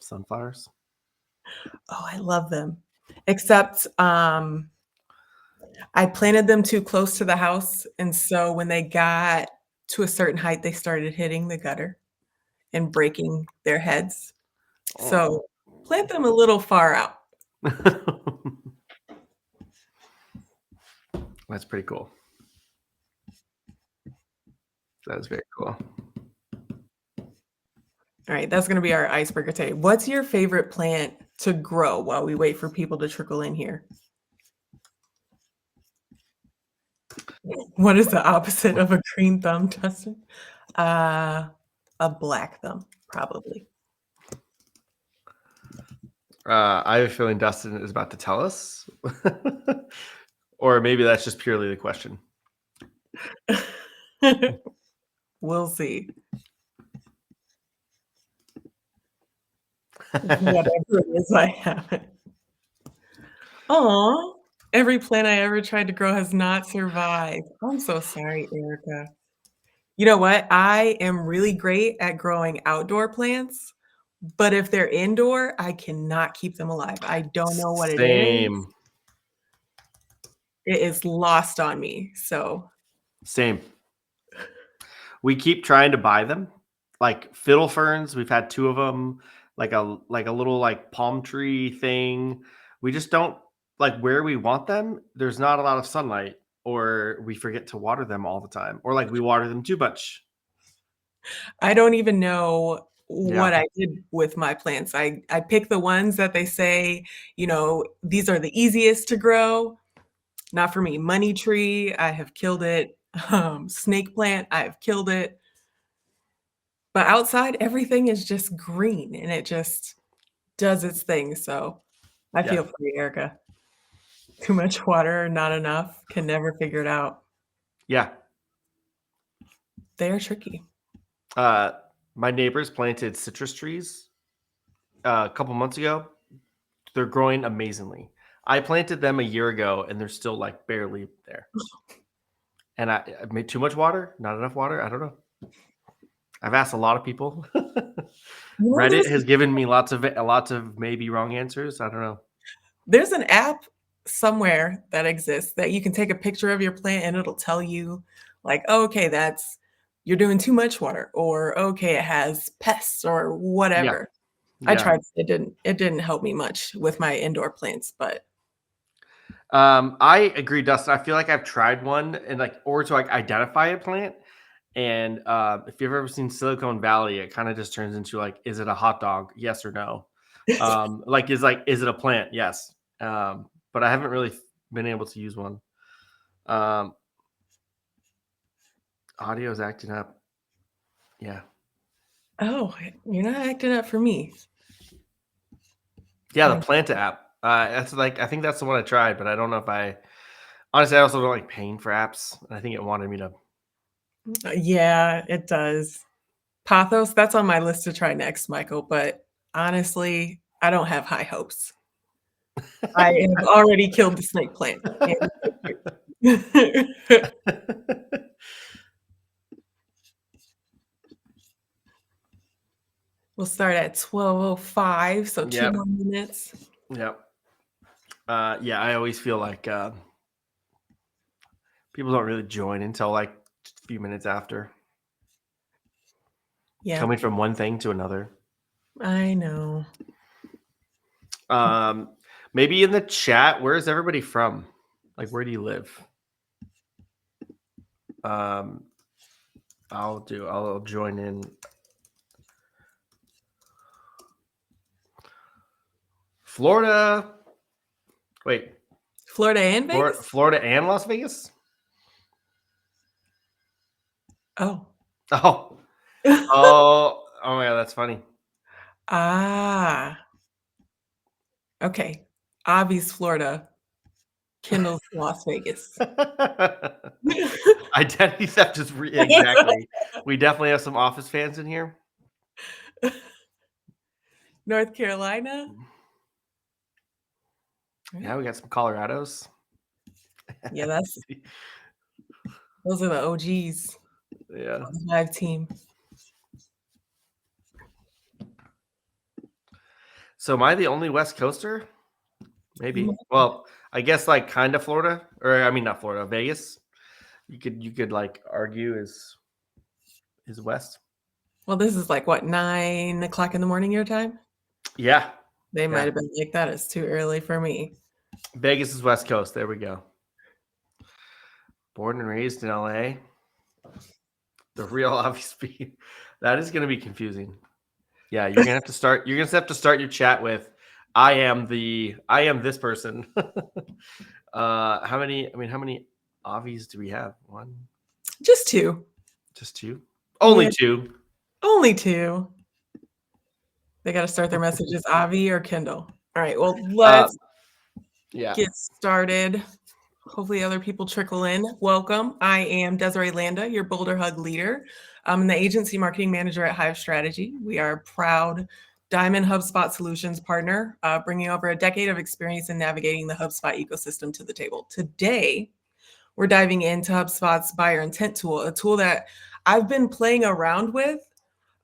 Sunflowers. Oh, I love them. Except I planted them too close to the house, and so when they got to a certain height, they started hitting the gutter and breaking their heads. Oh. So plant them a little far out. That's pretty cool. That is very cool. All right, that's going to be our icebreaker today. What's your favorite plant to grow while we wait for people to trickle in here? What is the opposite of a green thumb, Justin? A black thumb, probably. I have a feeling Dustin is about to tell us. Or maybe that's just purely the question. We'll see. Whatever it is, I have it. Aw, every plant I ever tried to grow has not survived. I'm so sorry, Erica. You know what? I am really great at growing outdoor plants, but if they're indoor, I cannot keep them alive. I don't know what it is. Same. It is lost on me. So Same. We keep trying to buy them, like fiddle ferns. We've had 2 of them, like a little like palm tree thing. We just don't like where we want them. There's not a lot of sunlight, or we forget to water them all the time, or like we water them too much. I don't even know what Yeah. I did with my plants. I pick the ones that they say, these are the easiest to grow. Not for me. Money tree, I have killed it. Snake plant, I have killed it. But outside, everything is just green and it just does its thing. So I Yeah. feel for you, Erica. Too much water, not enough, can never figure it out. Yeah. They are tricky. My neighbors planted citrus trees a couple months ago. They're growing amazingly. I planted them a year ago, and they're still like barely there. And I made too much water, not enough water. I don't know. I've asked a lot of people. Reddit has given me lots of maybe wrong answers. I don't know. There's an app somewhere that exists that you can take a picture of your plant and it'll tell you like, oh, okay, you're doing too much water, or okay, it has pests or whatever. I Yeah. tried, it didn't help me much with my indoor plants, but I agree, Dustin. I feel like I've tried one and or to identify a plant. And if you've ever seen Silicon Valley, it kind of just turns into is it a hot dog? Yes or no? Is it a plant? Yes. But I haven't really been able to use one. Audio's acting up. Yeah. oh, you're not acting up for me. Yeah, the Planta app. That's I think that's the one I tried, but I don't know if honestly, I also don't like paying for apps. I think it wanted me to. Yeah, it does. Pathos, that's on my list to try next, Michael, but honestly, I don't have high hopes. I have already killed the snake plant. We'll start at 12:05, so 2 more minutes. Yep. Yeah, I always feel like people don't really join until a few minutes after. Yeah. Coming from one thing to another. I know. Maybe in the chat, where is everybody from? Where do you live? I'll join in. Florida. Wait. Florida and Vegas? Florida and Las Vegas? Oh. Oh. Oh my God, that's funny. Ah. Okay. Obvious Florida. Kendall's Las Vegas. Identity theft is exactly. We definitely have some Office fans in here. North Carolina. Yeah, we got some Colorados. Yeah, those are the OGs. Yeah. On the live team. So am I the only West Coaster? Maybe. Mhm. Well, I guess like kind of Florida, or I mean not Florida, Vegas. You could like argue is West. Well, this is like what, 9 o'clock in the morning your time? Yeah, They might yeah. have been like, that is too early for me. Vegas is West Coast. There we go. Born and raised in LA. The real obvious speed. That is going to be confusing. Yeah, you're gonna have to start. You're gonna have to start your chat with, I am this person." How many? I mean, how many Avies do we have? One, Just two. just two, We only had two. only two. They got to start their messages Avi or Kindle. All right, well, Uh, let's yeah. get started. Hopefully, other people trickle in. Welcome. I am Desiree Landa, your Boulder Hug leader. I'm the agency marketing manager at Hive Strategy. We are a proud Diamond HubSpot Solutions partner, bringing over a decade of experience in navigating the HubSpot ecosystem to the table. Today, we're diving into HubSpot's buyer intent tool, a tool that I've been playing around with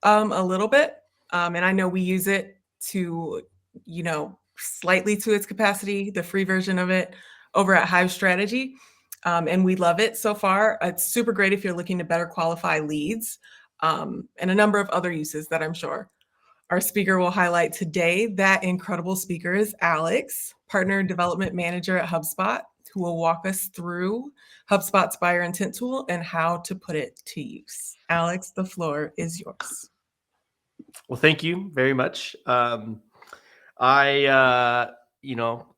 a little bit. And I know we use it to, slightly to its capacity, the free version of it over at Hive Strategy. And we love it so far. It's super great if you're looking to better qualify leads, and a number of other uses that I'm sure our speaker will highlight today. That incredible speaker is Alex, Partner Development Manager at HubSpot, who will walk us through HubSpot's buyer intent tool and how to put it to use. Alex, the floor is yours. Well, thank you very much. I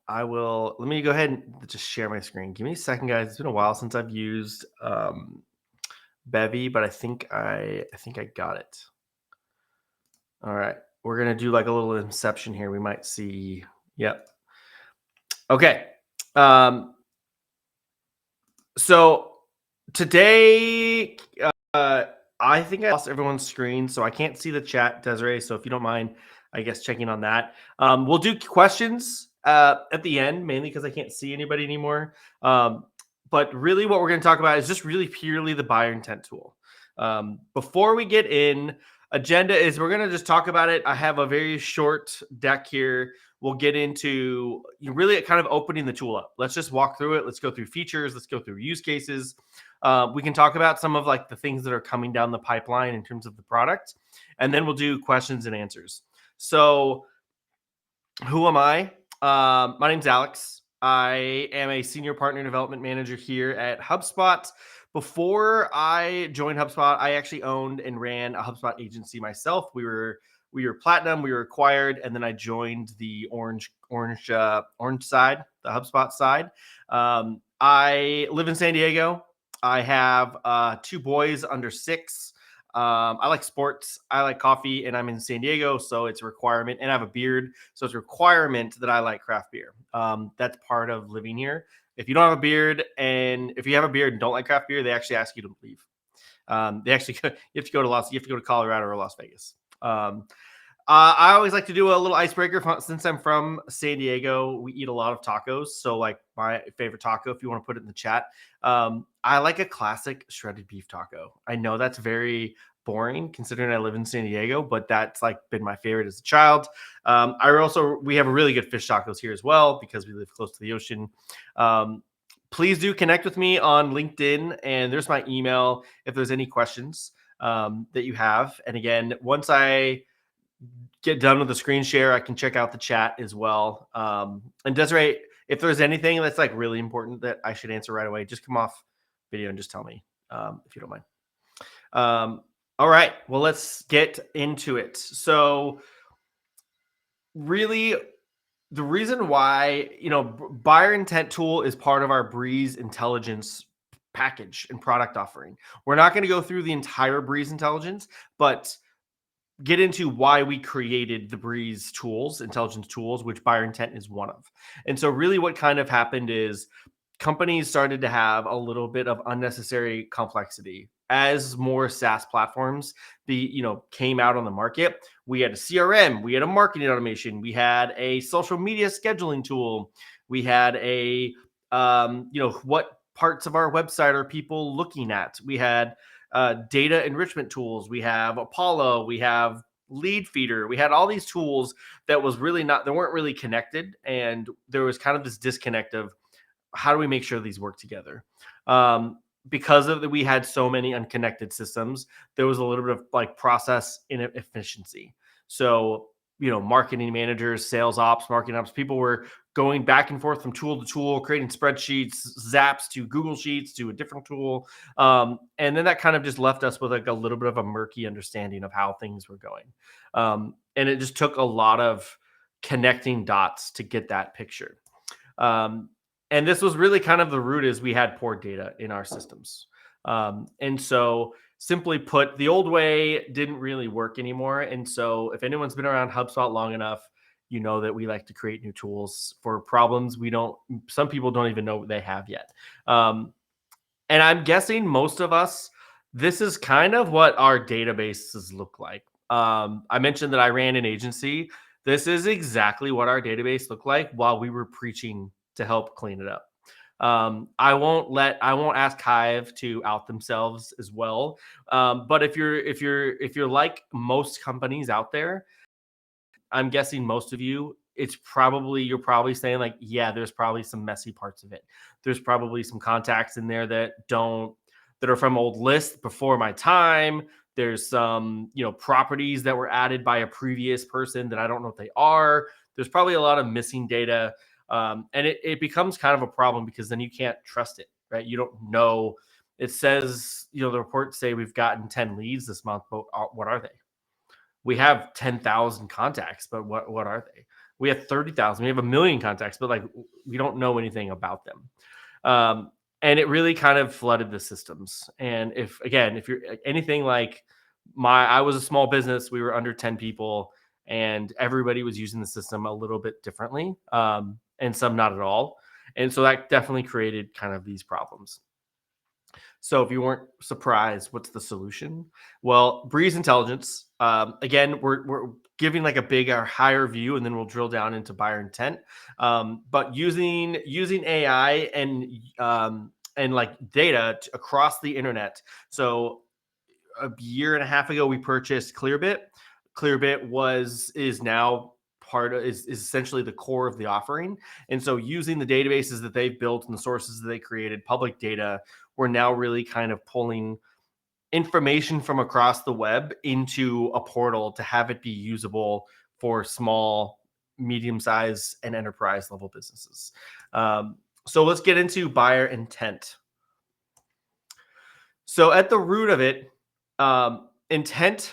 I will. Let me go ahead and just share my screen. Give me a second, guys. It's been a while since I've used Bevy, but I think I got it. All right, we're gonna do like a little inception here. We might see. Yep. Okay. So today, I think I lost everyone's screen, so I can't see the chat, Desiree. So if you don't mind, I guess checking on that. We'll do questions at the end, mainly because I can't see anybody anymore. But really, what we're going to talk about is just really purely the buyer intent tool. Before we get in, agenda is we're going to just talk about it. I have a very short deck here. We'll get into really kind of opening the tool up. Let's just walk through it. Let's go through features. Let's go through use cases. We can talk about some of like the things that are coming down the pipeline in terms of the product, and then we'll do questions and answers. So who am I? My name's Alex. I am a senior partner development manager here at HubSpot. Before I joined HubSpot, I actually owned and ran a HubSpot agency myself. We were platinum, we were acquired, and then I joined the orange side, the HubSpot side. I live in San Diego. I have 2 boys under 6. I like sports, I like coffee, and I'm in San Diego, so it's a requirement. And I have a beard, so it's a requirement that I like craft beer. That's part of living here. If you don't have a beard, and if you have a beard and don't like craft beer, they actually ask you to leave. They actually you have to go to Colorado or Las Vegas. I always like to do a little icebreaker since I'm from San Diego. We eat a lot of tacos. So like my favorite taco, if you want to put it in the chat, I like a classic shredded beef taco. I know that's very boring considering I live in San Diego, but that's like been my favorite as a child. We have a really good fish tacos here as well because we live close to the ocean. Please do connect with me on LinkedIn, and there's my email if there's any questions that you have. And again, once I get done with the screen share, I can check out the chat as well. And Desiree, if there's anything that's like really important that I should answer right away, just come off video and just tell me if you don't mind. All right, well, let's get into it. So really, the reason why, buyer intent tool is part of our Breeze intelligence package and product offering. We're not going to go through the entire Breeze intelligence, but get into why we created the Breeze tools, intelligence tools, which buyer intent is one of. And so really what kind of happened is companies started to have a little bit of unnecessary complexity as more SaaS platforms came out on the market. We had a CRM, we had a marketing automation, we had a social media scheduling tool, we had a what parts of our website are people looking at? We had data enrichment tools. We have Apollo. We have lead feeder. We had all these tools that was really not, they weren't really connected. And there was kind of this disconnect of how do we make sure these work together? Um, because of that, we had so many unconnected systems, there was a little bit of like process inefficiency. So, marketing managers, sales ops, marketing ops, people were going back and forth from tool to tool, creating spreadsheets, zaps to Google Sheets to a different tool. And then that kind of just left us with like a little bit of a murky understanding of how things were going. And it just took a lot of connecting dots to get that picture. Um, and this was really kind of the root is we had poor data in our systems. And so simply put, the old way didn't really work anymore. And so if anyone's been around HubSpot long enough, you know that we like to create new tools for problems some people don't even know they have yet. Um, and I'm guessing most of us, this is kind of what our databases look like. I mentioned that I ran an agency. This is exactly what our database looked like while we were preaching to help clean it up. I won't ask Hive to out themselves as well. But if you're like most companies out there, I'm guessing most of you, you're probably saying like, yeah, there's probably some messy parts of it. There's probably some contacts in there that are from old lists before my time. There's some, properties that were added by a previous person that I don't know what they are. There's probably a lot of missing data. And it becomes kind of a problem because then you can't trust it, right? You don't know. It says, the reports say we've gotten 10 leads this month, but what are they? We have 10,000 contacts, but what are they? We have 30,000. We have 1,000,000 contacts, but like we don't know anything about them. And it really kind of flooded the systems. And if you're anything like I was a small business, we were under 10 people, and everybody was using the system a little bit differently, and some not at all. And so that definitely created kind of these problems. So if you weren't surprised, what's the solution? Well, Breeze Intelligence. Again, we're giving like a bigger, higher view, and then we'll drill down into buyer intent. But using AI and like data across the internet. So a year and a half ago, we purchased Clearbit. Clearbit is now is essentially the core of the offering. And so using the databases that they've built and the sources that they created, public data, we're now really kind of pulling information from across the web into a portal to have it be usable for small, medium-sized, and enterprise-level businesses. So let's get into buyer intent. So at the root of it, intent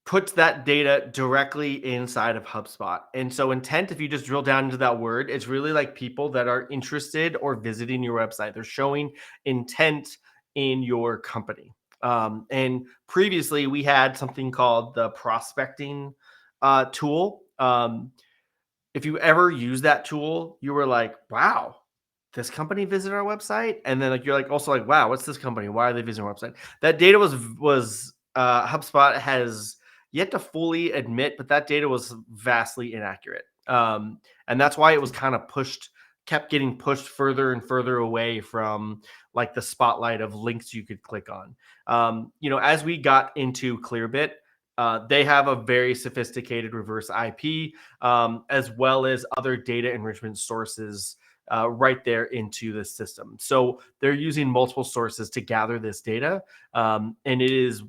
puts that data directly inside of HubSpot. And so intent, if you just drill down into that word, it's really like people that are interested or visiting your website. They're showing intent in your company. And previously we had something called the prospecting tool. If you ever use that tool, you were like, wow, this company visited our website. And then like, you're like, also like, wow, what's this company? Why are they visiting our website? That data was HubSpot has yet to fully admit, but that data was vastly inaccurate. And that's why it was kind of kept getting pushed further and further away from like the spotlight of links you could click on. As we got into Clearbit, they have a very sophisticated reverse IP, as well as other data enrichment sources right there into the system. So they're using multiple sources to gather this data, and it is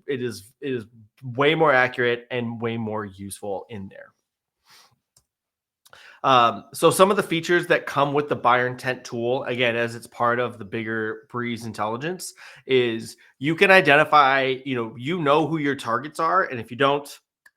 way more accurate and way more useful in there. So some of the features that come with the buyer intent tool, again, as it's part of the bigger Breeze Intelligence, is you can identify, who your targets are. And if you don't,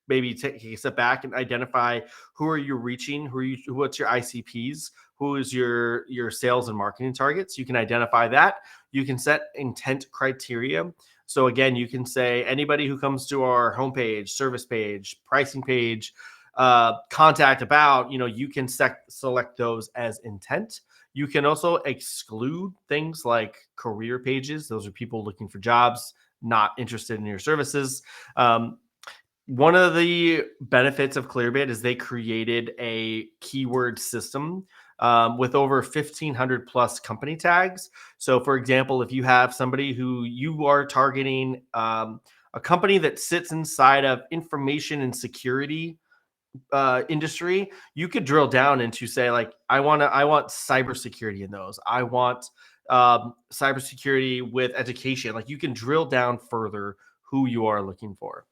maybe take a step back and identify who are you reaching, what's your ICPs, who is your sales and marketing targets. You can identify that. You can set intent criteria. So again, you can say anybody who comes to our homepage, service page, pricing page, contact about, you can select those as intent. You can also exclude things like career pages. Those are people looking for jobs, not interested in your services. One of the benefits of Clearbit is they created a keyword system with over 1,500 plus company tags. So for example, if you have somebody who you are targeting a company that sits inside of information and security industry, you could drill down into say like I want cybersecurity in those. I want cybersecurity with education. Like you can drill down further who you are looking for.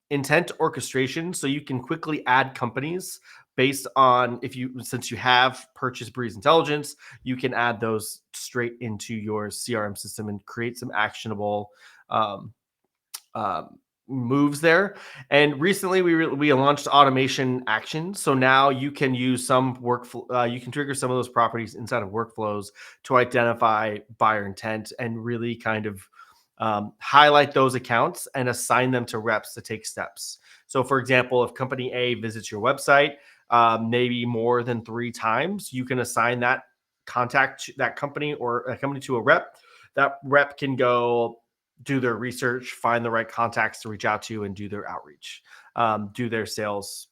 Intent orchestration, so you can quickly add companies based on if you since you have purchase breeze intelligence, you can add those straight into your CRM system and create some actionable um, um, moves there. And recently, we launched automation actions. So now you can use some workflow. You can trigger some of those properties inside of workflows to identify buyer intent and really kind of highlight those accounts and assign them to reps to take steps. So, for example, if company A visits your website maybe more than 3 times, you can assign that contact that company or a company to a rep. That rep can go do their research, find the right contacts to reach out to, and do their outreach, do their sales,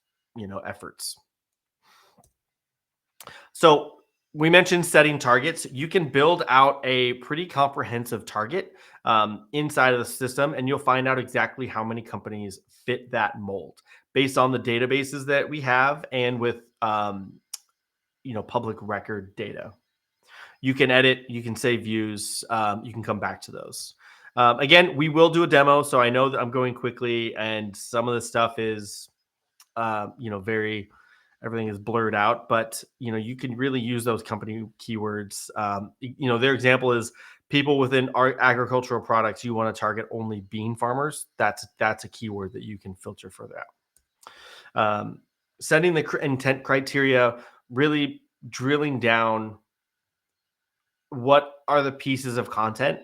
efforts. So we mentioned setting targets. You can build out a pretty comprehensive target inside of the system, and you'll find out exactly how many companies fit that mold based on the databases that we have and with public record data. You can edit, you can save views, you can come back to those. Again, we will do a demo, so I know that I'm going quickly, and some of the stuff is, very everything is blurred out, but you can really use those company keywords. Their example is people within our agricultural products. You want to target only bean farmers. That's a keyword that you can filter further out. Setting the intent criteria, really drilling down what are the pieces of content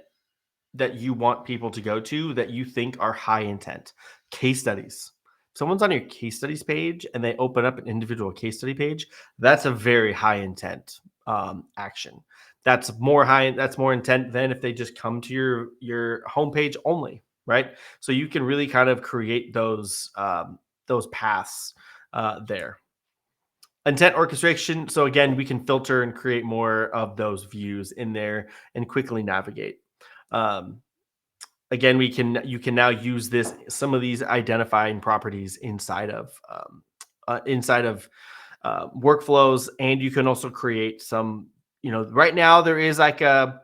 that you want people to go to that you think are high intent. Case studies. If someone's on your case studies page and they open up an individual case study page, that's a very high intent action. That's more intent than if they just come to your homepage only, right? So you can really kind of create those paths there. Intent orchestration. So again, we can filter and create more of those views in there and quickly navigate. Again, you can now use some of these identifying properties inside of workflows, and you can also create some. Right now there is a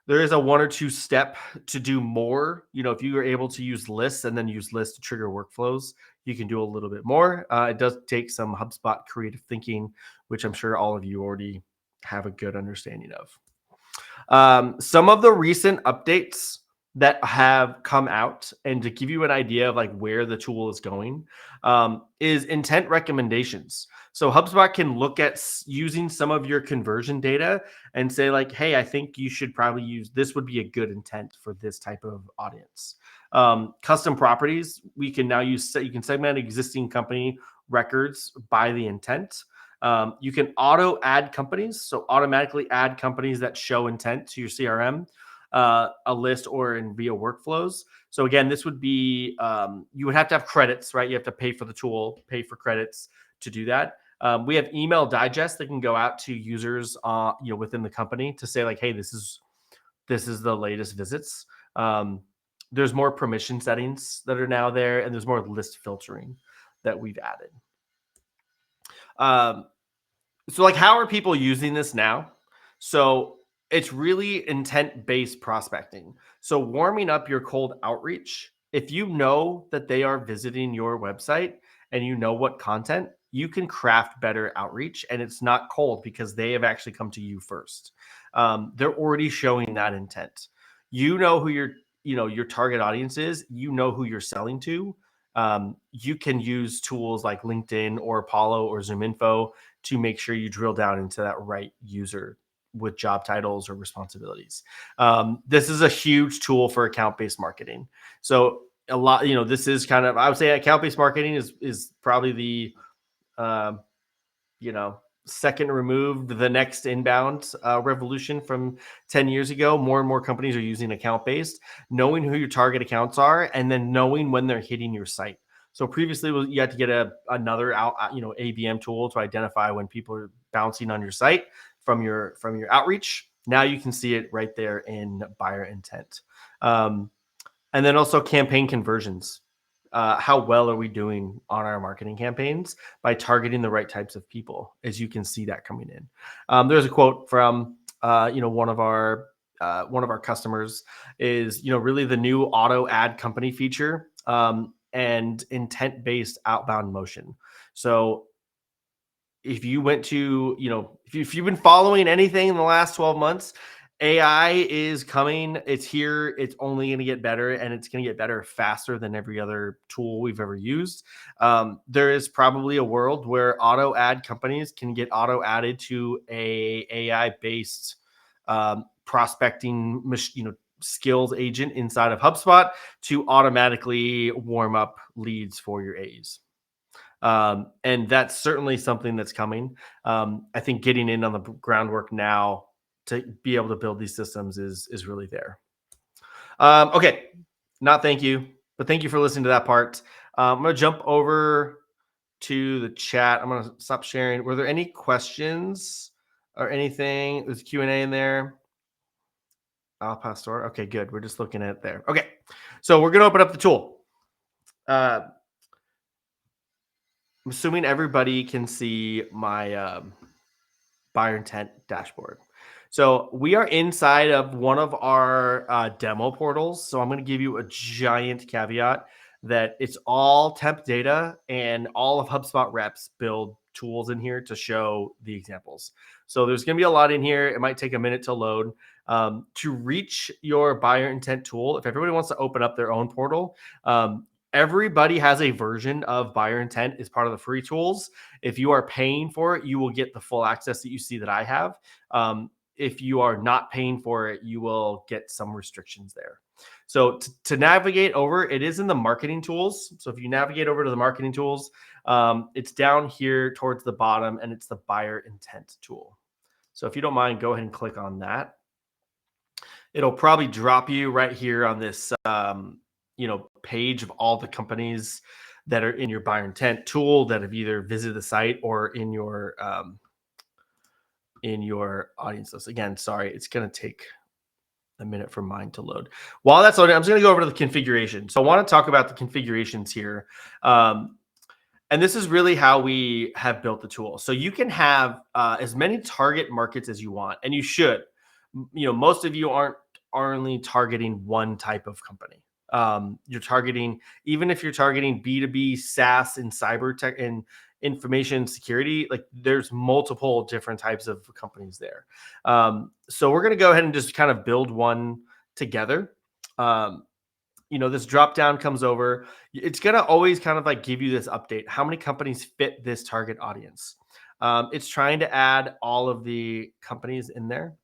1 or 2 step to do more. If you are able to use lists and then use lists to trigger workflows, you can do a little bit more. It does take some HubSpot creative thinking, which I'm sure all of you already have a good understanding of. Some of the recent updates that have come out, and to give you an idea of like where the tool is going, is intent recommendations. So HubSpot can look at using some of your conversion data and say like, hey, I think you should probably use this would be a good intent for this type of audience. Custom properties, we can now use, you can segment existing company records by the intent. You can auto add companies, so automatically add companies that show intent to your CRM, a list, or in via workflows. So again, this would be you would have to have credits, right? You have to pay for the tool, pay for credits to do that. We have email digests that can go out to users, within the company to say like, hey, this is the latest visits. There's more permission settings that are now there, and there's more list filtering that we've added. So like, how are people using this now? So it's really intent-based prospecting. So warming up your cold outreach, if you know that they are visiting your website and you know what content, you can craft better outreach, and it's not cold because they have actually come to you first. They're already showing that intent. You know who your target audience is. You know who you're selling to. You can use tools like LinkedIn or Apollo or ZoomInfo to make sure you drill down into that right user with job titles or responsibilities. This is a huge tool for account-based marketing. So a lot, this is kind of, I would say account-based marketing is probably the, second removed, the next inbound revolution from 10 years ago. More and more companies are using account-based, knowing who your target accounts are, and then knowing when they're hitting your site. So previously, you had to get another ABM tool to identify when people are bouncing on your site from your outreach. Now you can see it right there in buyer intent. And then also campaign conversions. How well are we doing on our marketing campaigns by targeting the right types of people? As you can see that coming in. There's a quote from one of our customers is really the new auto ad company feature and intent based outbound motion. So if you went to, if you've been following anything in the last 12 months, AI is coming. It's here. It's only going to get better, and it's going to get better faster than every other tool we've ever used. There is probably a world where auto ad companies can get auto added to a AI based prospecting, skills agent inside of HubSpot to automatically warm up leads for your A's. And that's certainly something that's coming. I think getting in on the groundwork now to be able to build these systems is really there. Okay, not thank you, but thank you for listening to that part. I'm going to jump over to the chat. I'm going to stop sharing. Were there any questions or anything? There's Q&A in there. Al Pastor. Okay, good. We're just looking at it there. Okay, so we're going to open up the tool. I'm assuming everybody can see my buyer intent dashboard. So we are inside of one of our demo portals. So I'm going to give you a giant caveat that it's all temp data, and all of HubSpot reps build tools in here to show the examples. So there's going to be a lot in here. It might take a minute to load. To reach your buyer intent tool, if everybody wants to open up their own portal, everybody has a version of buyer intent as part of the free tools. If you are paying for it, you will get the full access that you see that I have. If you are not paying for it, you will get some restrictions there. So to navigate over, it is in the marketing tools. So if you navigate over to the marketing tools, it's down here towards the bottom, and it's the buyer intent tool. So if you don't mind, go ahead and click on that. It'll probably drop you right here on this page of all the companies that are in your buyer intent tool that have either visited the site or in your audience list. Again, sorry, it's going to take a minute for mine to load. While that's loading, I'm just going to go over to the configuration. So I want to talk about the configurations here. And this is really how we have built the tool. So you can have as many target markets as you want, and you should. Most of you aren't only targeting one type of company. You're targeting, even if you're targeting B2B, SaaS, and cyber tech and information security, like there's multiple different types of companies there. So we're going to go ahead and just kind of build one together. This drop down comes over. It's going to always kind of like give you this update. How many companies fit this target audience? It's trying to add all of the companies in there.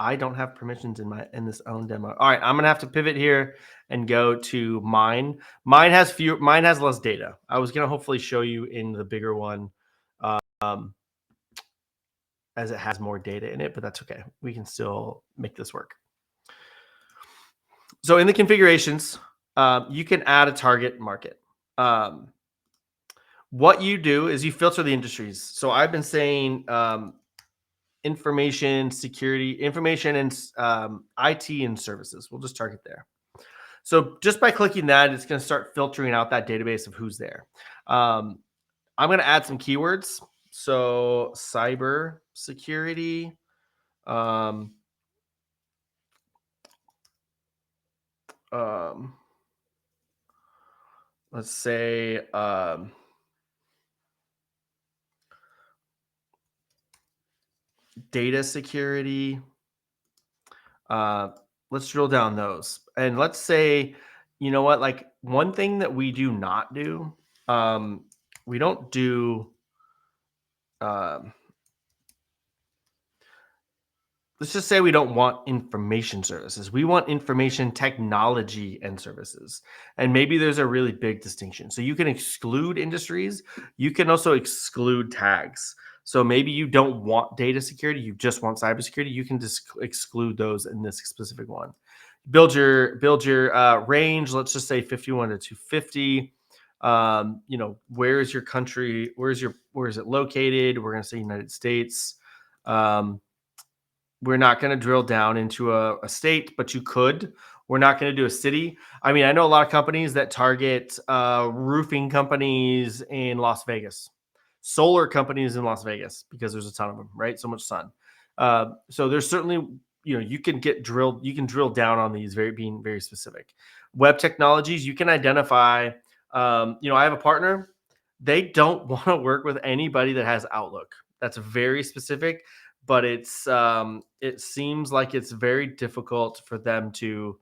I don't have permissions in this own demo. All right, I'm gonna have to pivot here and go to mine. Mine has less data. I was gonna hopefully show you in the bigger one, as it has more data in it, but that's okay. We can still make this work. So in the configurations, you can add a target market. What you do is you filter the industries. So I've been saying information security, information and IT and services. We'll just target there. So just by clicking that, it's going to start filtering out that database of who's there. I'm going to add some keywords. So cyber security, let's say data security. Let's drill down those. And let's say, you know what, like one thing that we do not do, we don't do, let's just say we don't want information services. We want information technology and services. And maybe there's a really big distinction. So you can exclude industries. You can also exclude tags. So maybe you don't want data security. You just want cybersecurity. You can just exclude those in this specific one. Build your range. Let's just say 51 to 250. Where is your country? Where is it located? We're going to say United States. We're not going to drill down into a state, but you could. We're not going to do a city. I mean, I know a lot of companies that target roofing companies in Las Vegas, solar companies in Las Vegas, because there's a ton of them, right? So much sun. So there's certainly, you can you can drill down on these being very specific. Web technologies, you can identify, I have a partner. They don't want to work with anybody that has Outlook. That's very specific, but it seems like it's very difficult for them to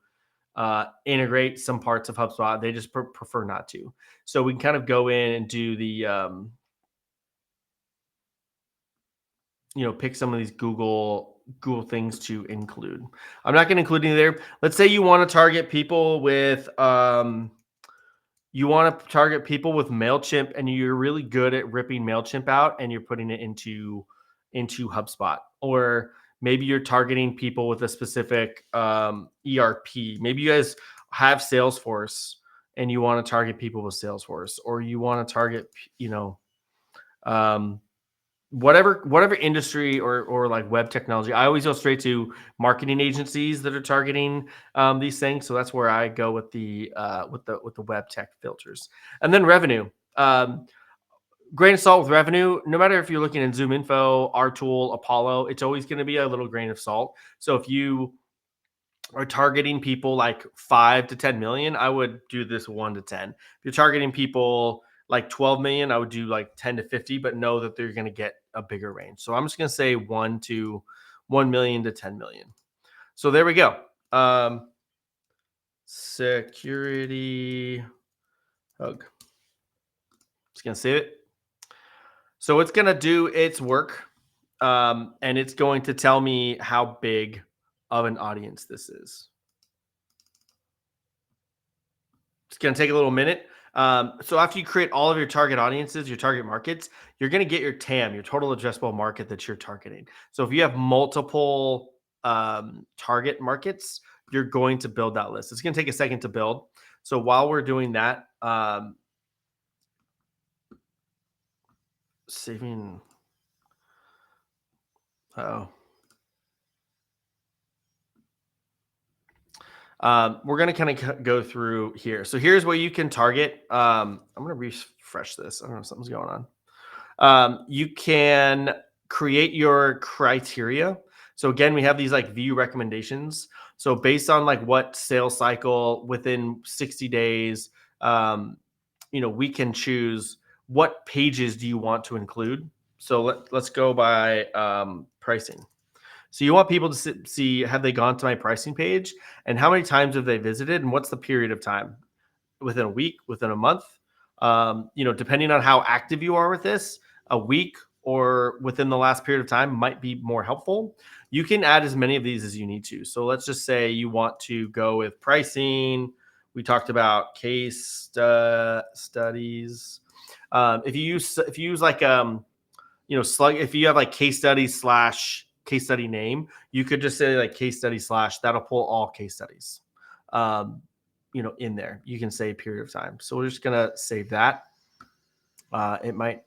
integrate some parts of HubSpot. They just prefer not to. So we can kind of go in and do the pick some of these Google things to include. I'm not going to include any there. Let's say you want to target people with MailChimp, and you're really good at ripping MailChimp out and you're putting it into HubSpot. Or maybe you're targeting people with a specific ERP. Maybe you guys have Salesforce and you want to target people with Salesforce, or you want to target, whatever industry or like web technology. I always go straight to marketing agencies that are targeting these things. So that's where I go with the web tech filters. And then revenue. Grain of salt with revenue. No matter if you're looking in Zoom Info, our tool, Apollo, it's always going to be a little grain of salt. So if you are targeting people like 5 to 10 million, I would do this 1 to 10. If you're targeting people like 12 million, I would do like 10 to 50, but know that they're going to get a bigger range. So I'm just going to say 1 million to 10 million. So there we go. Security hug. Just going to save it. So it's going to do its work, and it's going to tell me how big of an audience this is. It's going to take a little minute. So after you create all of your target audiences, your target markets, you're going to get your TAM, your total addressable market that you're targeting. So if you have multiple target markets, you're going to build that list. It's going to take a second to build. So while we're doing that, saving. Oh. We're going to kind of go through here. So here's where you can target. I'm going to refresh this. I don't know if something's going on. You can create your criteria. So again, we have these like view recommendations. So based on like what sales cycle within 60 days, we can choose what pages do you want to include. So let's go by pricing. So you want people to see, have they gone to my pricing page, and how many times have they visited, and what's the period of time? Within a week, within a month? Depending on how active you are with this, a week or within the last period of time might be more helpful. You can add as many of these as you need to. So let's just say you want to go with pricing. We talked about case studies. If you use like slug, if you have like case study / case study name, you could just say like case study / that'll pull all case studies in there. You can say period of time. So we're just gonna save that. It might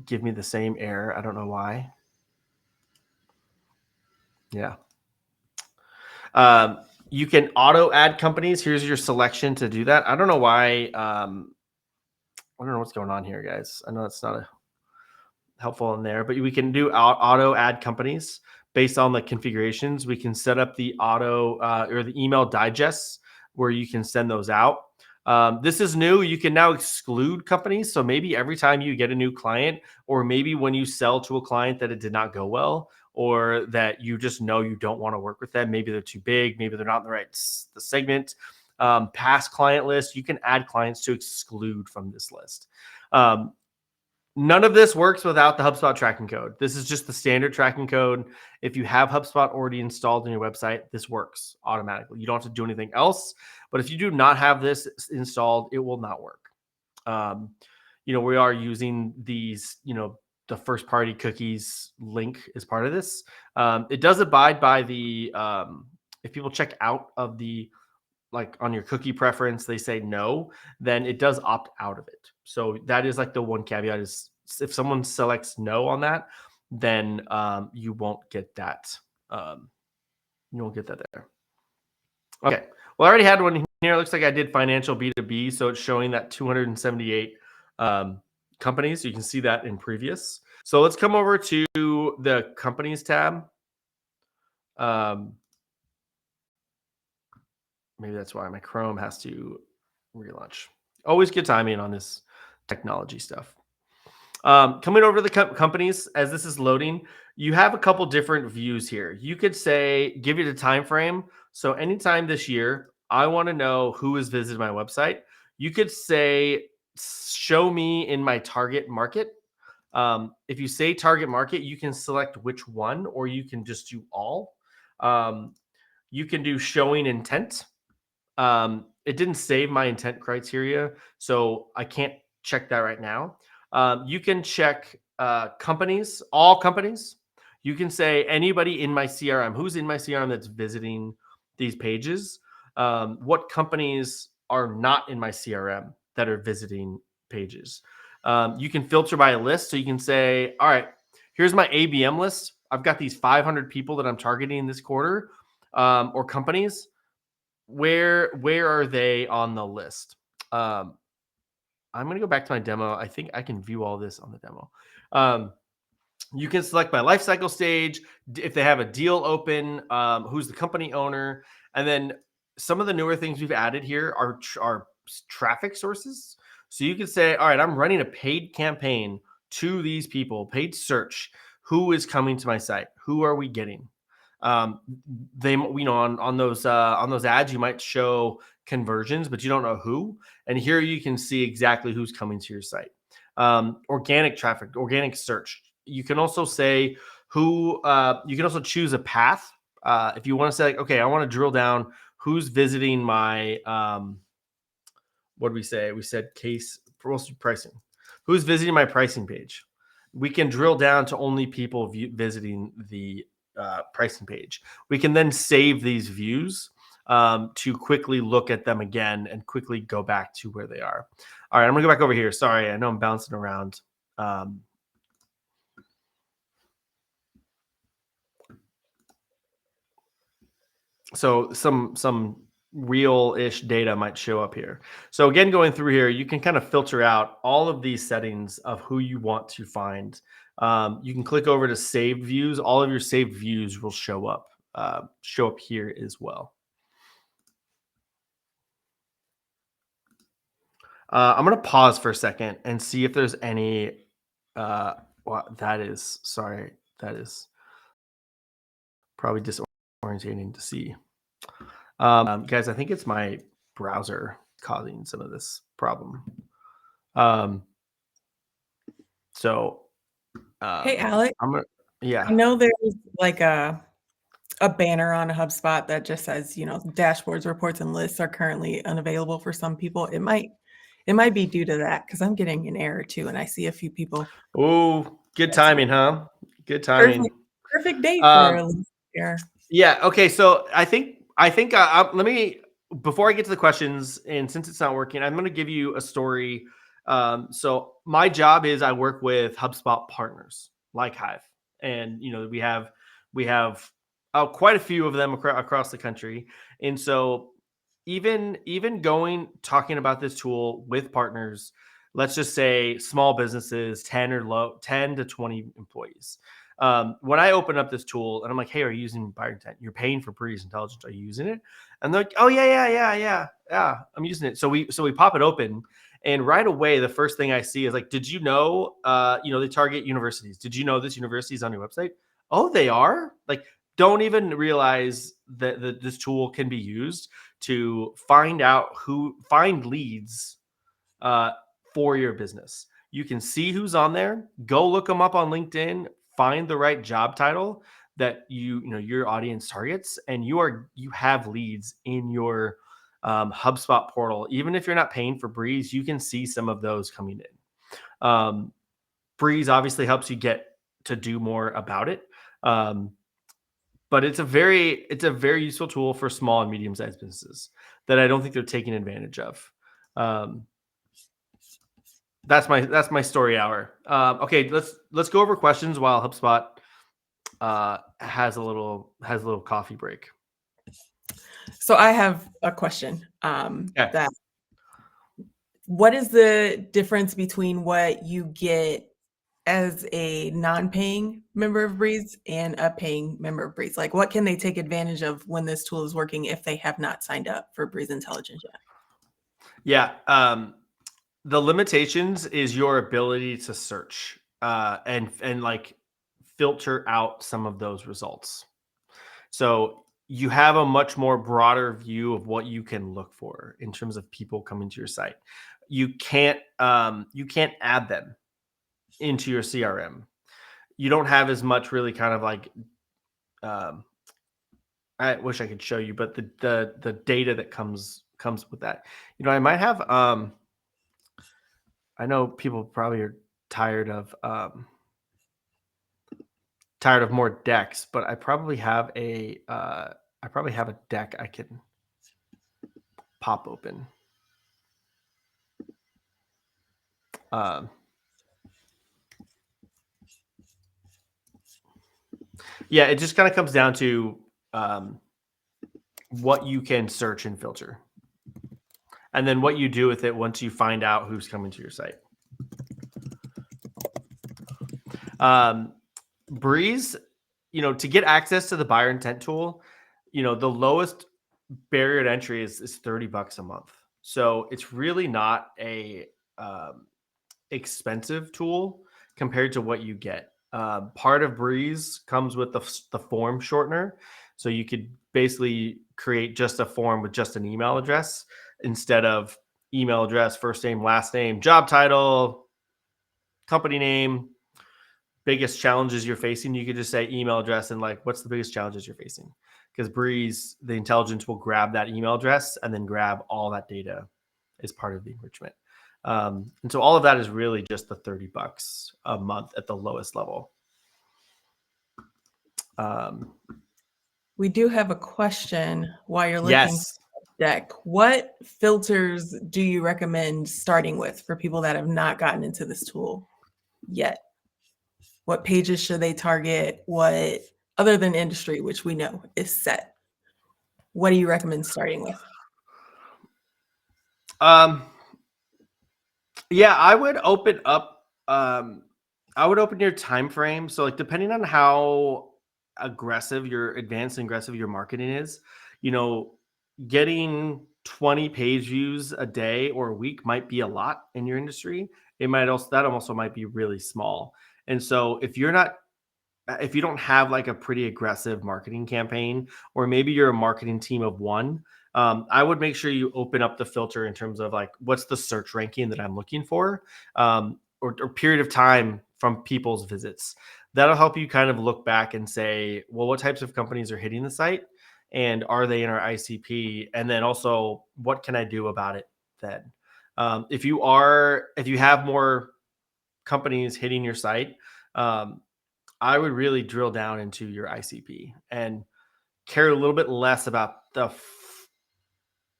give me the same error. I don't know why. Yeah. You can auto add companies. Here's your selection to do that. I don't know why. I don't know what's going on here, guys. I know it's not helpful in there, but we can do auto add companies based on the configurations. We can set up the auto or the email digests where you can send those out. This is new. You can now exclude companies. So maybe every time you get a new client, or maybe when you sell to a client that it did not go well, or that you just know you don't want to work with them, maybe they're too big, maybe they're not in the segment, past client list, you can add clients to exclude from this list. None of this works without the HubSpot tracking code. This is just the standard tracking code. If you have HubSpot already installed on your website, this works automatically. You don't have to do anything else. But if you do not have this installed, it will not work. We are using these, the first party cookies link as part of this. It does abide by the, if people check out of the, like on your cookie preference, they say no, then it does opt out of it. So that is like the one caveat, is if someone selects no on that, then you won't get that You won't get that there. Okay. Well, I already had one here. It looks like I did financial B2B. So it's showing that 278 companies. So you can see that in previous. So let's come over to the companies tab. Maybe that's why my Chrome has to relaunch. Always good timing on this technology stuff. Coming over to the companies, as this is loading, you have a couple different views here. You could say, give you the time frame. So anytime this year, I want to know who has visited my website. You could say, show me in my target market. If you say target market, you can select which one, or you can just do all. You can do showing intent. It didn't save my intent criteria, so I can't check that right now. You can check companies, all companies. You can say anybody in my CRM, who's in my CRM that's visiting these pages. What companies are not in my CRM that are visiting pages. You can filter by a list. So you can say, all right, here's my ABM list. I've got these 500 people that I'm targeting this quarter, or companies. Where are they on the list? I'm going to go back to my demo. I think I can view all this on the demo. You can select by life cycle stage, if they have a deal open, who's the company owner, and then some of the newer things we've added here are traffic sources. So you can say, all right, I'm running a paid campaign to these people, paid search. Who is coming to my site? Who are we getting? They, on those ads, you might show conversions, but you don't know who. And here you can see exactly who's coming to your site. Organic traffic, organic search. You can also say who. You can also choose a path. If you want to say, like, okay, I want to drill down who's visiting my. What did we say? We said case pricing. Who's visiting my pricing page? We can drill down to only people visiting the pricing page. We can then save these views to quickly look at them again and quickly go back to where they are. All right, I'm gonna go back over here. Sorry, I know I'm bouncing around. So some real-ish data might show up here. So again, going through here, you can kind of filter out all of these settings of who you want to find. You can click over to saved views. All of your saved views will show up here as well. I'm going to pause for a second and see if there's any. That is probably disorientating to see. Guys, I think it's my browser causing some of this problem. Hey, Alex. Yeah. I know there's like a banner on a HubSpot that just says, dashboards, reports, and lists are currently unavailable for some people. It might be due to that because I'm getting an error too, and I see a few people. Oh, good timing, huh? Good timing. Perfect day for a list error. Yeah. Okay. So I think let me, before I get to the questions, and since it's not working, I'm going to give you a story. So my job is I work with HubSpot partners like Hive, and we have quite a few of them across the country, and so even talking about this tool with partners, let's just say small businesses, 10 to 20 employees. When I open up this tool and I'm like, hey, are you using buyer intent? You're paying for Breeze Intelligence. Are you using it? And they're like, oh yeah, I'm using it. So we pop it open, and right away, the first thing I see is like, did you know, they target universities. Did you know this university is on your website? Oh, they are? Like, don't even realize that this tool can be used to find leads for your business. You can see who's on there. Go look them up on LinkedIn. Find the right job title that your audience targets, and you have leads in your HubSpot portal. Even if you're not paying for Breeze, you can see some of those coming in. Breeze obviously helps you get to do more about it, but it's a very useful tool for small and medium-sized businesses that I don't think they're taking advantage of. That's my story hour. Okay, let's go over questions while HubSpot has a little coffee break. So I have a question. Yeah. That what is the difference between what you get as a non-paying member of Breeze and a paying member of Breeze? Like, what can they take advantage of when this tool is working if they have not signed up for Breeze Intelligence yet? Yeah. The limitations is your ability to search and like filter out some of those results. So you have a much more broader view of what you can look for in terms of people coming to your site. You can't add them into your CRM. You don't have as much really kind of like um, I wish I could show you, but the data that comes with that. I might have I know people probably are tired of more decks, but I probably have a deck I can pop open. Um, yeah, it just kind of comes down to um, what you can search and filter, and then what you do with it once you find out who's coming to your site. Um, Breeze, to get access to the buyer intent tool, the lowest barrier to entry is $30 a month. So it's really not a expensive tool compared to what you get. Part of Breeze comes with the form shortener. So you could basically create just a form with just an email address instead of email address, first name, last name, job title, company name, biggest challenges you're facing. You could just say email address and like, what's the biggest challenges you're facing? Because Breeze, the intelligence will grab that email address and then grab all that data as part of the enrichment. And so all of that is really just the $30 a month at the lowest level. We do have a question while you're looking for Yes. the deck. What filters do you recommend starting with for people that have not gotten into this tool yet? What pages should they target? What, other than industry, which we know is set, what do you recommend starting with? Um, yeah, I would open up. I would open your time frame. So, like, depending on how advanced and aggressive your marketing is, you know, getting 20 page views a day or a week might be a lot in your industry. That also might be really small. And so, if you don't have like a pretty aggressive marketing campaign, or maybe you're a marketing team of one, I would make sure you open up the filter in terms of like, what's the search ranking that I'm looking for, or period of time from people's visits. That'll help you kind of look back and say, well, what types of companies are hitting the site, and are they in our ICP? And then also, what can I do about it then? If you have more companies hitting your site, I would really drill down into your ICP and care a little bit less about the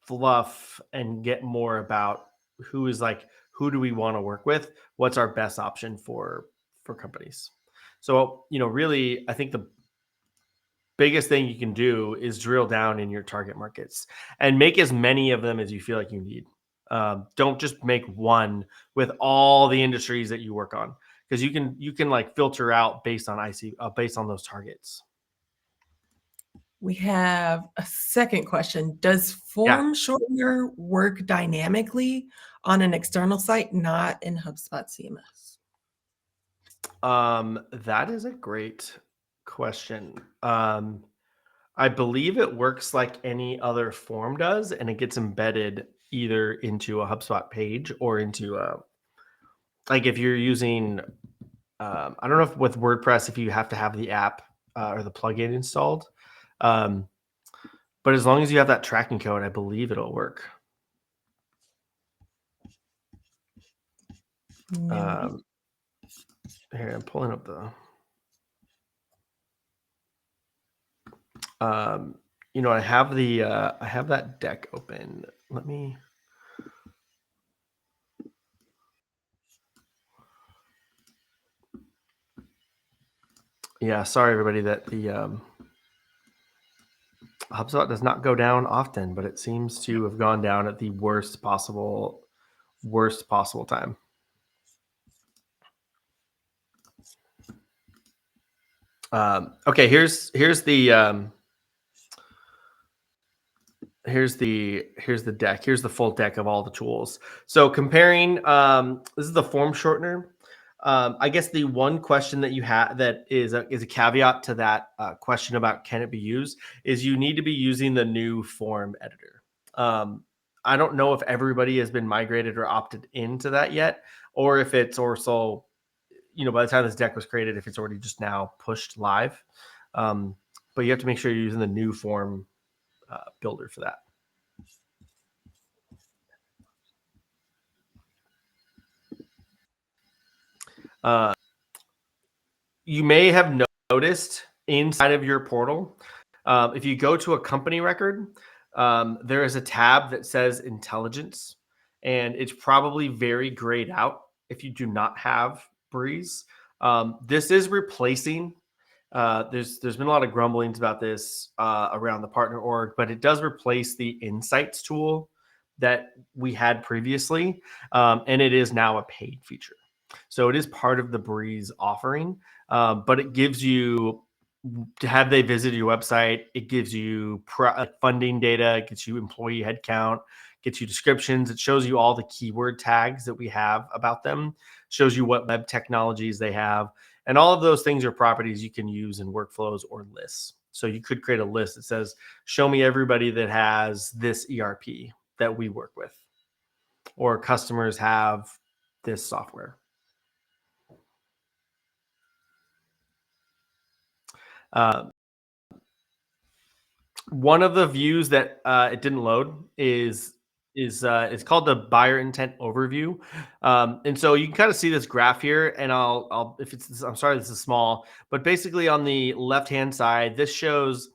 fluff and get more about who do we want to work with? What's our best option for companies? So, really, I think the biggest thing you can do is drill down in your target markets and make as many of them as you feel like you need. Don't just make one with all the industries that you work on, because you can like filter out based on based on those targets. We have a second question. Does Yeah. form shortener work dynamically on an external site, not in HubSpot CMS? That is a great question. I believe it works like any other form does, and it gets embedded either into a HubSpot page or into like if you're using, I don't know if with WordPress, if you have to have the app or the plugin installed. Um, but as long as you have that tracking code, I believe it'll work. No. Here, I'm pulling up I have I have that deck open. Let me. Yeah, sorry everybody that the HubSpot does not go down often, but it seems to have gone down at the worst possible time. Okay, here's the deck. Here's the full deck of all the tools. So comparing, this is the form shortener. I guess the one question that you have that is a caveat to that question about can it be used is you need to be using the new form editor. I don't know if everybody has been migrated or opted into that yet, or if it's also, by the time this deck was created, if it's already just now pushed live. But you have to make sure you're using the new form builder for that. You may have noticed inside of your portal, if you go to a company record, there is a tab that says intelligence, and it's probably very grayed out if you do not have Breeze. This is replacing. There's been a lot of grumblings about this around the partner org, but it does replace the insights tool that we had previously, and it is now a paid feature. So it is part of the Breeze offering, but it gives you, have they visited your website? It gives you funding data, it gets you employee headcount, gets you descriptions. It shows you all the keyword tags that we have about them, shows you what web technologies they have. And all of those things are properties you can use in workflows or lists. So you could create a list that says, show me everybody that has this ERP that we work with, or customers have this software. One of the views that it didn't load is it's called the buyer intent overview, and so you can kind of see this graph here. And I'll if it's I'm sorry this is small, but basically on the left hand side, this shows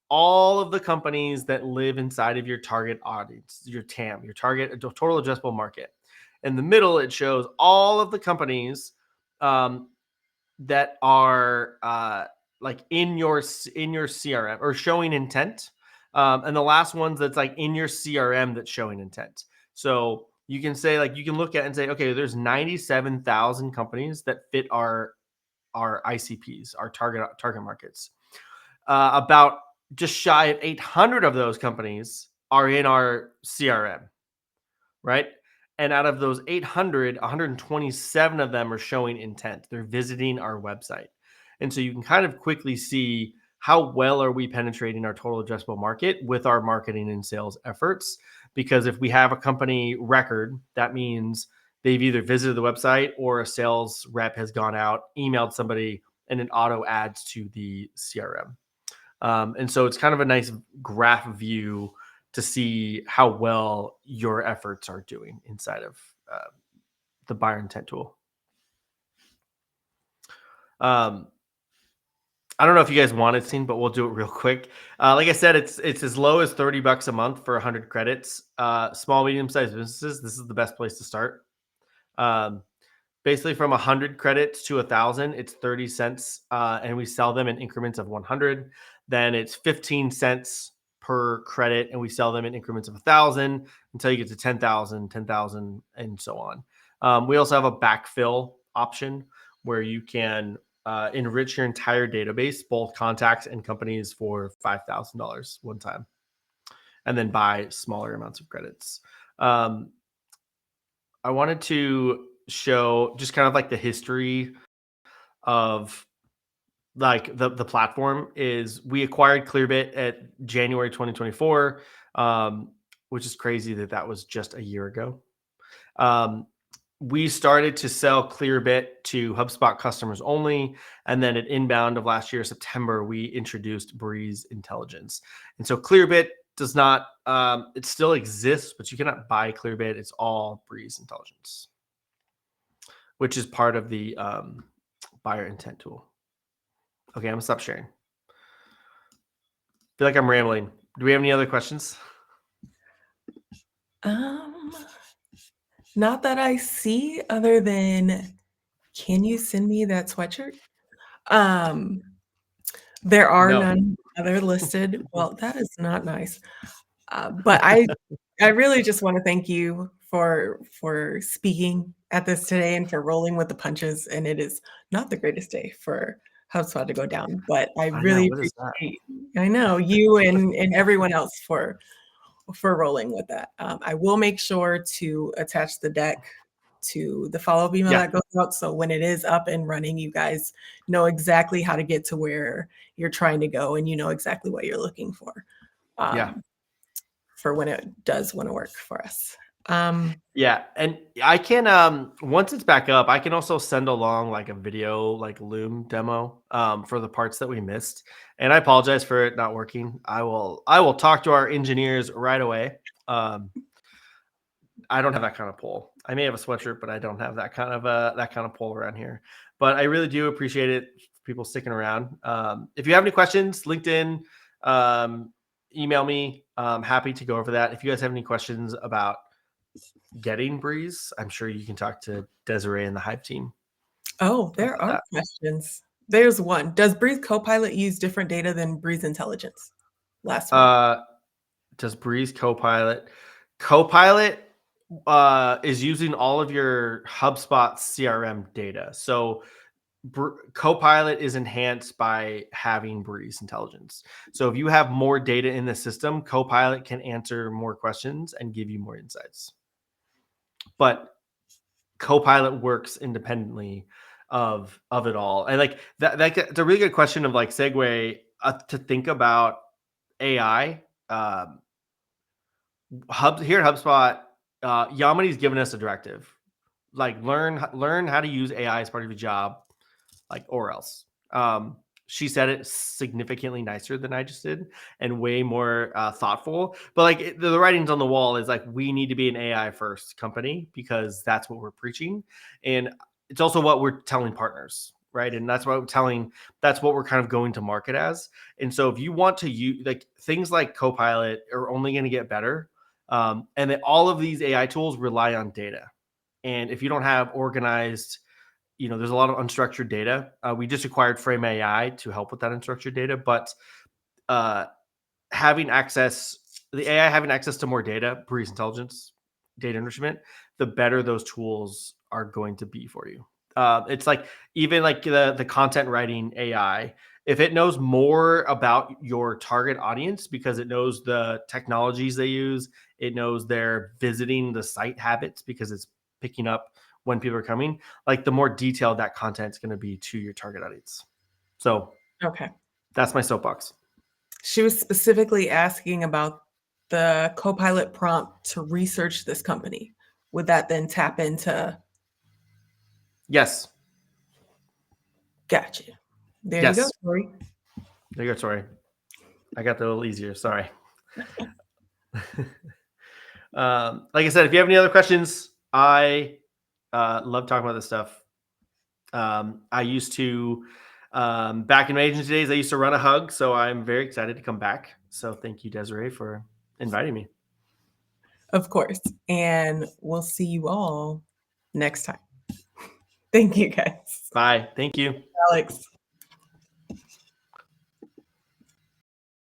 all of the companies that live inside of your target audience, your TAM, your target total addressable market. In the middle, it shows all of the companies that are like in your CRM or showing intent, and the last ones that's like in your CRM that's showing intent. So you can say, like, you can look at and say, okay, there's 97,000 companies that fit our ICPs, our target markets. About just shy of 800 of those companies are in our CRM, right? And out of those 800, 127 of them are showing intent. They're visiting our website. And so you can kind of quickly see how well are we penetrating our total addressable market with our marketing and sales efforts. Because if we have a company record, that means they've either visited the website or a sales rep has gone out, emailed somebody, and it auto adds to the CRM. And so it's kind of a nice graph view to see how well your efforts are doing inside of the buyer intent tool. I don't know if you guys want it seen, but we'll do it real quick. Like I said, it's as low as $30 a month for 100 credits. Small, medium-sized businesses, this is the best place to start. Basically, from 100 credits to 1,000, it's 30 cents, and we sell them in increments of 100. Then it's 15 cents per credit, and we sell them in increments of 1,000 until you get to 10,000, 10,000, and so on. We also have a backfill option where you can enrich your entire database, both contacts and companies, for $5,000 one time, and then buy smaller amounts of credits. I wanted to show just kind of like the history of like the platform. Is we acquired Clearbit at January 2024, which is crazy that was just a year ago. We started to sell Clearbit to HubSpot customers only, and then at inbound of last year, September, we introduced Breeze Intelligence. And so Clearbit does not, it still exists, but you cannot buy Clearbit. It's all Breeze Intelligence, which is part of the buyer intent tool. Okay, I'm gonna stop sharing. Feel like I'm rambling. Do we have any other questions? Not that I see, other than, can you send me that sweatshirt? There are No. none other listed. Well, that is not nice. But I really just want to thank you for speaking at this today and for rolling with the punches. And it is not the greatest day for HubSpot to go down, but I I know. really What is that? appreciate I know you and everyone else for rolling with that. I will make sure to attach the deck to the follow-up email Yeah. that goes out. So when it is up and running, you guys know exactly how to get to where you're trying to go and you know exactly what you're looking Yeah. um, for when it does want to work for us. Um, Yeah, and I can once it's back up, I can also send along like a video like Loom demo for the parts that we missed. And I apologize for it not working. I will talk to our engineers right away. Um I don't have that kind of pull. I may have a sweatshirt, but I don't have that kind of pull around here. But I really do appreciate it, people sticking around. If you have any questions, LinkedIn, um, email me. Happy to go over that. If you guys have any questions about getting Breeze, I'm sure you can talk to Desiree and the Hive team oh, there about are that. questions. There's one. Does Breeze Copilot use different data than Breeze Intelligence? Last one. Uh, does Breeze Copilot is using all of your HubSpot CRM data. So Copilot is enhanced by having Breeze intelligence. So if you have more data in the system, Copilot can answer more questions and give you more insights. But Copilot works independently of it all, and like that's a really good question of like segue to think about AI. Here at HubSpot, Yamini's given us a directive, like learn how to use AI as part of your job, like or else. She said it significantly nicer than I just did and way more thoughtful. But like the writings on the wall is like we need to be an AI first company because that's what we're preaching, and it's also what we're telling partners, right? And that's what we're telling. That's what we're kind of going to market as. And so if you want to use like things like Copilot are only going to get better, and that all of these AI tools rely on data. And if you don't have organized, there's a lot of unstructured data. We just acquired Frame AI to help with that unstructured data, but uh, having access, the AI having access to more data, Breeze Intelligence, data enrichment, the better those tools are going to be for you. It's like even like the content writing AI, if it knows more about your target audience because it knows the technologies they use, it knows they're visiting the site habits because it's picking up when people are coming, like the more detailed that content is going to be to your target audience. So Okay. that's my soapbox. She was specifically asking about the Copilot prompt to research this company. Would that then tap into? Yes. Gotcha. There you go, Yes. Tori. There you go. Sorry. I got that a little easier. Sorry. Like I said, if you have any other questions, I love talking about this stuff. I used to, back in my agency days, I used to run a hug. So I'm very excited to come back. So thank you, Desiree, for inviting me. Of course. And we'll see you all next time. Thank you, guys. Bye. Thank you. Alex.